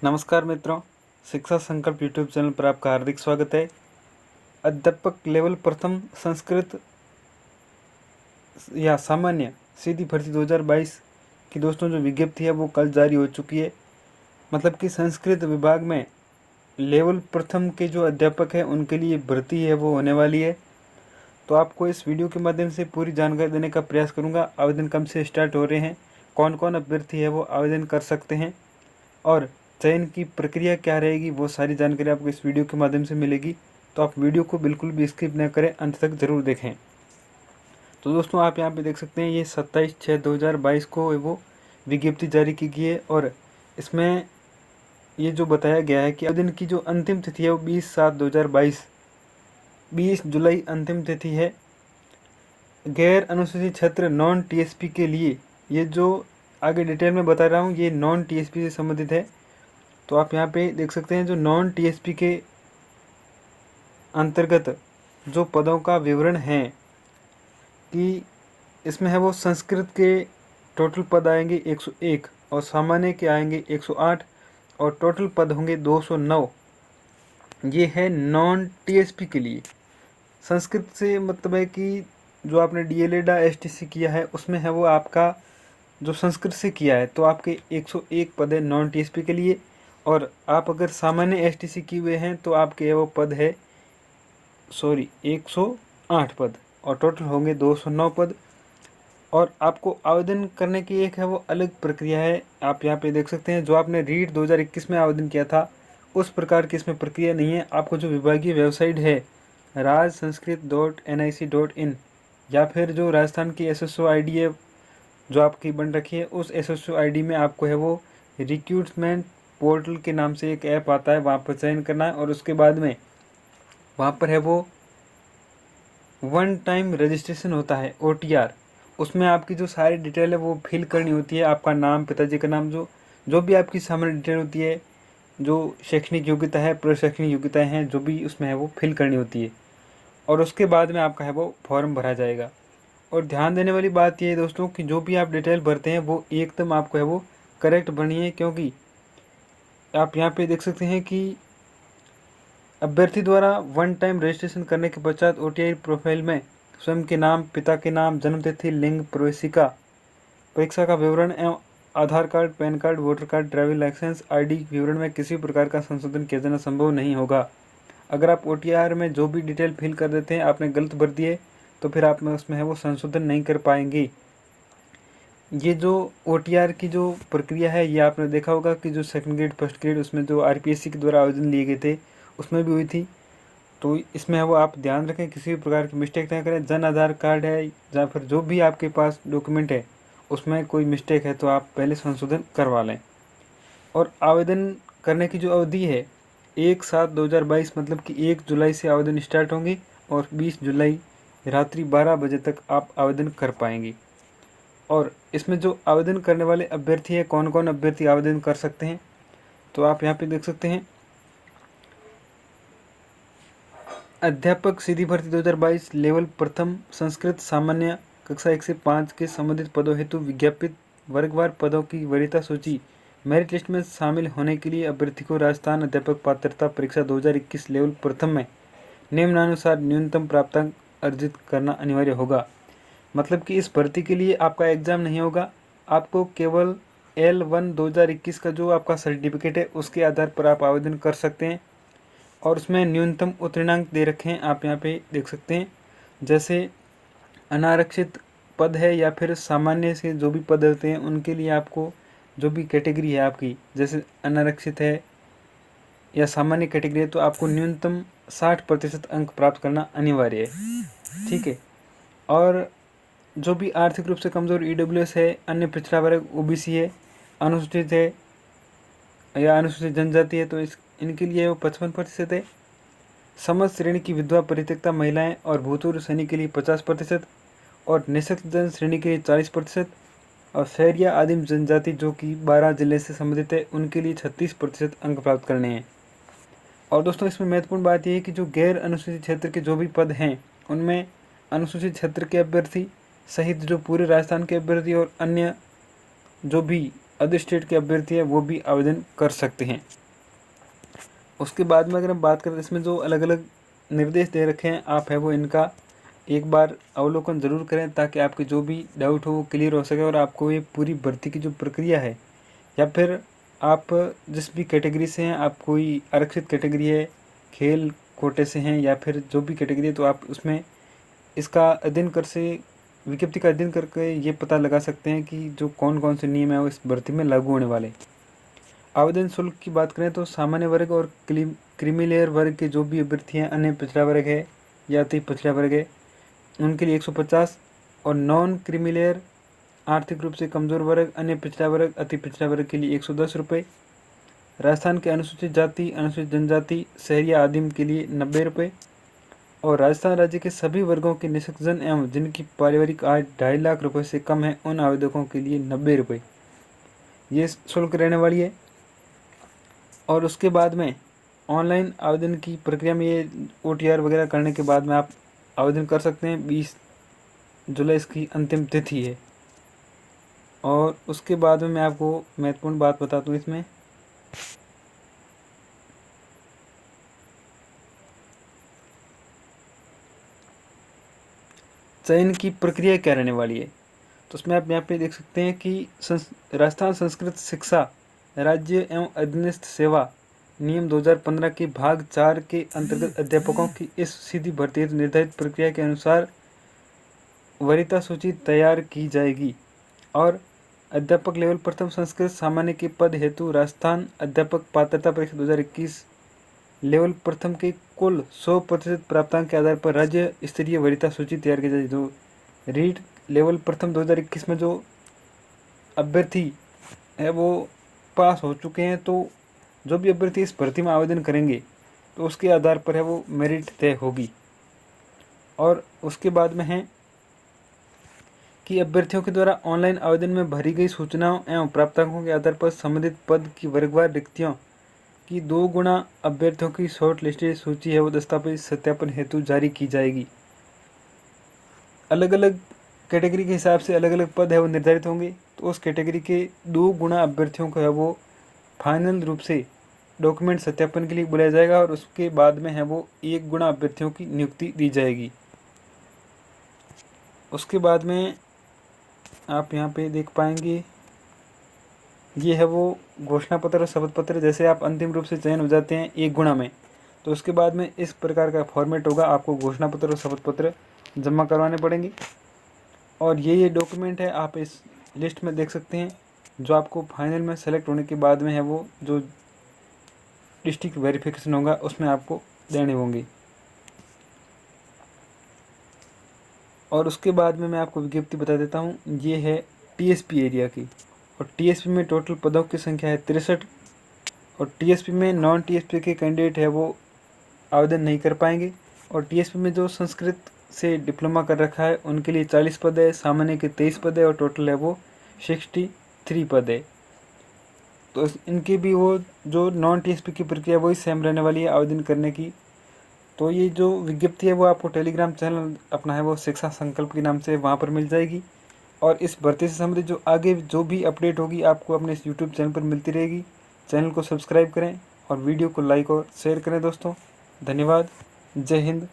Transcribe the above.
नमस्कार मित्रों, शिक्षा संकल्प यूट्यूब चैनल पर आपका हार्दिक स्वागत है। अध्यापक लेवल प्रथम संस्कृत या सामान्य सीधी भर्ती 2022 की दोस्तों जो विज्ञप्ति है वो कल जारी हो चुकी है। मतलब कि संस्कृत विभाग में लेवल प्रथम के जो अध्यापक हैं उनके लिए भर्ती है वो होने वाली है। तो आपको इस वीडियो के माध्यम से पूरी जानकारी देने का प्रयास करूँगा। आवेदन कब से स्टार्ट हो रहे हैं, कौन कौन अभ्यर्थी है वो आवेदन कर सकते हैं और चयन की प्रक्रिया क्या रहेगी, वो सारी जानकारी आपको इस वीडियो के माध्यम से मिलेगी। तो आप वीडियो को बिल्कुल भी स्किप न करें, अंत तक ज़रूर देखें। तो दोस्तों आप यहाँ पे देख सकते हैं ये 27/6/2022 को वो विज्ञप्ति जारी की गई है और इसमें ये जो बताया गया है कि आवेदन की जो अंतिम तिथि है वो 20/7/2022 20 जुलाई अंतिम तिथि है। गैर अनुसूचित क्षेत्र नॉन टीएसपी के लिए, ये जो आगे डिटेल में बता रहा हूँ ये नॉन टीएसपी से संबंधित है। तो आप यहाँ पे देख सकते हैं जो नॉन टीएसपी के अंतर्गत जो पदों का विवरण है कि इसमें है वो संस्कृत के टोटल पद आएंगे 101 और सामान्य के आएंगे 108 और टोटल पद होंगे 209। ये है नॉन टीएसपी के लिए। संस्कृत से मतलब है कि जो आपने डीएलएड या एसटीसी किया है उसमें है वो आपका जो संस्कृत से किया है तो आपके 101 पद है नॉन टीएसपी के लिए। और आप अगर सामान्य एसटीसी किए हुए हैं तो आपके वो पद है 108 पद और टोटल होंगे 209 पद। और आपको आवेदन करने की एक है वो अलग प्रक्रिया है। आप यहाँ पे देख सकते हैं जो आपने रीट 2021 में आवेदन किया था उस प्रकार की इसमें प्रक्रिया नहीं है। आपको जो विभागीय वेबसाइट है rajsanskrit.nic.in या फिर जो राजस्थान की एसएसओ आईडी है जो आपकी बन रखी है उस एसएसओ आईडी में आपको है वो रिक्रूटमेंट पोर्टल के नाम से एक ऐप आता है, वहाँ पर चयन करना है और उसके बाद में वहाँ पर है वो वन टाइम रजिस्ट्रेशन होता है OTR। उसमें आपकी जो सारी डिटेल है वो फिल करनी होती है। आपका नाम, पिताजी का नाम, जो भी आपकी सामान्य डिटेल होती है, जो शैक्षणिक योग्यता है, प्रशैक्षणिक योग्यताएँ हैं, जो भी उसमें है वो फिल करनी होती है और उसके बाद में आपका है वो फॉर्म भरा जाएगा। और ध्यान देने वाली बात यह है दोस्तों कि जो भी आप डिटेल भरते हैं वो एकदम आपको है वो करेक्ट भरनी है, क्योंकि आप यहाँ पे देख सकते हैं कि अभ्यर्थी द्वारा वन टाइम रजिस्ट्रेशन करने के पश्चात OTI प्रोफाइल में स्वयं के नाम, पिता के नाम, जन्मतिथि, लिंग, प्रवेशिका, परीक्षा का विवरण एवं Aadhaar card, PAN card, voter card, driving licence, ID विवरण में किसी प्रकार का संशोधन किया जाना संभव नहीं होगा। अगर आप OTR में जो भी डिटेल फिल कर देते हैं आपने गलत भर दिए तो फिर आप में उसमें है वो संशोधन नहीं कर पाएंगे। ये जो OTR की जो प्रक्रिया है ये आपने देखा होगा कि जो सेकंड ग्रेड, फर्स्ट ग्रेड उसमें जो RPSC के द्वारा आवेदन लिए गए थे उसमें भी हुई थी। तो इसमें है वो आप ध्यान रखें, किसी भी प्रकार की मिस्टेक नहीं करें। जन आधार कार्ड है या फिर जो भी आपके पास डॉक्यूमेंट है उसमें कोई मिस्टेक है तो आप पहले संशोधन करवा लें। और आवेदन करने की जो अवधि है 1/7/2022 मतलब कि 1 जुलाई से आवेदन स्टार्ट होंगे और 20 जुलाई रात्रि 12 बजे तक आप आवेदन कर पाएंगे। और इसमें जो आवेदन करने वाले अभ्यर्थी हैं, कौन कौन अभ्यर्थी आवेदन कर सकते हैं, तो आप यहाँ पे देख सकते हैं अध्यापक सीधी भर्ती 2022 लेवल प्रथम संस्कृत सामान्य कक्षा 1 से 5 के संबंधित पदों हेतु विज्ञापित वर्गवार पदों की वरीयता सूची मेरिट लिस्ट में शामिल होने के लिए अभ्यर्थी को राजस्थान अध्यापक पात्रता परीक्षा 2021 लेवल प्रथम में निम्नानुसार न्यूनतम प्राप्तांक अर्जित करना अनिवार्य होगा। मतलब कि इस भर्ती के लिए आपका एग्ज़ाम नहीं होगा, आपको केवल L1 2021 का जो आपका सर्टिफिकेट है उसके आधार पर आप आवेदन कर सकते हैं। और उसमें न्यूनतम उत्तीर्णांक दे रखे हैं, आप यहाँ पे देख सकते हैं। जैसे अनारक्षित पद है या फिर सामान्य से जो भी पद होते हैं उनके लिए आपको जो भी कैटेगरी है आपकी, जैसे अनारक्षित है या सामान्य कैटेगरी है, तो आपको न्यूनतम 60% अंक प्राप्त करना अनिवार्य है। ठीक है। और जो भी आर्थिक रूप से कमज़ोर EWS है, अन्य पिछड़ा वर्ग OBC है, अनुसूचित है या अनुसूचित जनजाति है तो इनके लिए वो 55% है। समस्त श्रेणी की विधवा परित्यक्ता महिलाएं और भूतपूर्व सैनिक के लिए 50% और निःशक्त जन श्रेणी के लिए 40% और शहरिया आदिम जनजाति जो कि 12 जिले से संबंधित है उनके लिए 36% अंक प्राप्त करने हैं। और दोस्तों इसमें महत्वपूर्ण बात यह है कि जो गैर अनुसूचित क्षेत्र के जो भी पद हैं उनमें अनुसूचित क्षेत्र के अभ्यर्थी सहित जो पूरे राजस्थान के अभ्यर्थी और अन्य जो भी अदर स्टेट के अभ्यर्थी हैं वो भी आवेदन कर सकते हैं। उसके बाद में अगर हम बात करें इसमें जो अलग अलग निर्देश दे रखे हैं आप है वो इनका एक बार अवलोकन ज़रूर करें ताकि आपके जो भी डाउट हो वो क्लियर हो सके और आपको ये पूरी भर्ती की जो प्रक्रिया है, या फिर आप जिस भी कैटेगरी से हैं, आप कोई आरक्षित कैटेगरी है, खेल कोटे से हैं या फिर जो भी कैटेगरी है, तो आप उसमें इसका अध्ययन कर से विज्ञप्ति का अध्ययन करके ये पता लगा सकते हैं कि जो कौन कौन से नियम है वो इस भर्ती में लागू होने वाले। आवेदन शुल्क की बात करें तो सामान्य वर्ग और क्रीमी लेयर वर्ग के जो भी अभ्यर्थी हैं, अन्य पिछड़ा वर्ग है या अति पिछड़ा वर्ग है, उनके लिए 150 और नॉन क्रीमी लेयर आर्थिक रूप से कमज़ोर वर्ग, अन्य पिछड़ा वर्ग, अति पिछड़ा वर्ग के लिए 110 रुपये। राजस्थान के अनुसूचित जाति, अनुसूचित जनजाति, शहरी आदिम के लिए 90 रुपये और राजस्थान राज्य के सभी वर्गों के निष्कितजन एवं जिनकी पारिवारिक आय 2.5 लाख रुपये से कम है उन आवेदकों के लिए 90 रुपये ये शुल्क रहने वाली है। और उसके बाद में ऑनलाइन आवेदन की प्रक्रिया में ये OTR वगैरह करने के बाद में आप आवेदन कर सकते हैं। 20 जुलाई इसकी अंतिम तिथि है। और उसके बाद में मैं आपको महत्वपूर्ण बात बताता हूँ इसमें, चयन की प्रक्रिया क्या रहने वाली है। तो उसमें आप यहाँ पे देख सकते हैं कि राजस्थान संस्कृत शिक्षा राज्य एवं अधीनस्थ सेवा नियम 2015 के भाग 4 के अंतर्गत अध्यापकों की इस सीधी भर्ती हेतु निर्धारित प्रक्रिया के अनुसार वरीयता सूची तैयार की जाएगी और अध्यापक लेवल प्रथम संस्कृत सामान्य के पद हेतु राजस्थान अध्यापक पात्रता परीक्षा 2021 लेवल प्रथम के कुल 100% प्राप्तांक के आधार पर राज्य स्तरीय वरीयता सूची तैयार की जाएगी। जो रीट लेवल प्रथम 2021 में जो अभ्यर्थी है वो पास हो चुके हैं, तो जो भी अभ्यर्थी इस भर्ती में आवेदन करेंगे तो उसके आधार पर है वो मेरिट तय होगी। और उसके बाद में है कि अभ्यर्थियों के द्वारा ऑनलाइन आवेदन में भरी गई सूचनाओं एवं प्राप्तांकों के आधार पर संबंधित पद की वर्गवार रिक्तियों की 2 गुना अभ्यर्थियों की शॉर्ट लिस्टेड सूची है वो दस्तावेज सत्यापन हेतु जारी की जाएगी। अलग अलग कैटेगरी के हिसाब से अलग अलग पद है वो निर्धारित होंगे, तो उस कैटेगरी के 2 गुना अभ्यर्थियों को है वो फाइनल रूप से डॉक्यूमेंट सत्यापन के लिए बुलाया जाएगा और उसके बाद में है वो 1 गुना अभ्यर्थियों की नियुक्ति दी जाएगी। उसके बाद में आप यहाँ पे देख पाएंगे ये है वो घोषणा पत्र और शपथ पत्र। जैसे आप अंतिम रूप से चयन हो जाते हैं 1 गुना में, तो उसके बाद में इस प्रकार का फॉर्मेट होगा, आपको घोषणा पत्र और शपथ पत्र जमा करवाने पड़ेंगे। और ये डॉक्यूमेंट है आप इस लिस्ट में देख सकते हैं जो आपको फाइनल में सेलेक्ट होने के बाद में है वो जो डिस्ट्रिक्ट वेरिफिकेशन होगा उसमें आपको देने होंगे। और उसके बाद में मैं आपको विज्ञप्ति बता देता हूँ, ये है TSP एरिया की। और TSP में टोटल पदों की संख्या है 63 और TSP में नॉन TSP के कैंडिडेट है वो आवेदन नहीं कर पाएंगे। और TSP में जो संस्कृत से डिप्लोमा कर रखा है उनके लिए 40 पद है, सामान्य के 23 पद है और टोटल है वो 63 पद है। तो इनकी भी वो जो नॉन TSP की प्रक्रिया वही सेम रहने वाली है आवेदन करने की। तो ये जो विज्ञप्ति है वो आपको टेलीग्राम चैनल अपना है वो शिक्षा संकल्प के नाम से वहाँ पर मिल जाएगी। और इस भर्ती से संबंधित जो आगे जो भी अपडेट होगी आपको अपने इस यूट्यूब चैनल पर मिलती रहेगी। चैनल को सब्सक्राइब करें और वीडियो को लाइक और शेयर करें दोस्तों। धन्यवाद। जय हिंद।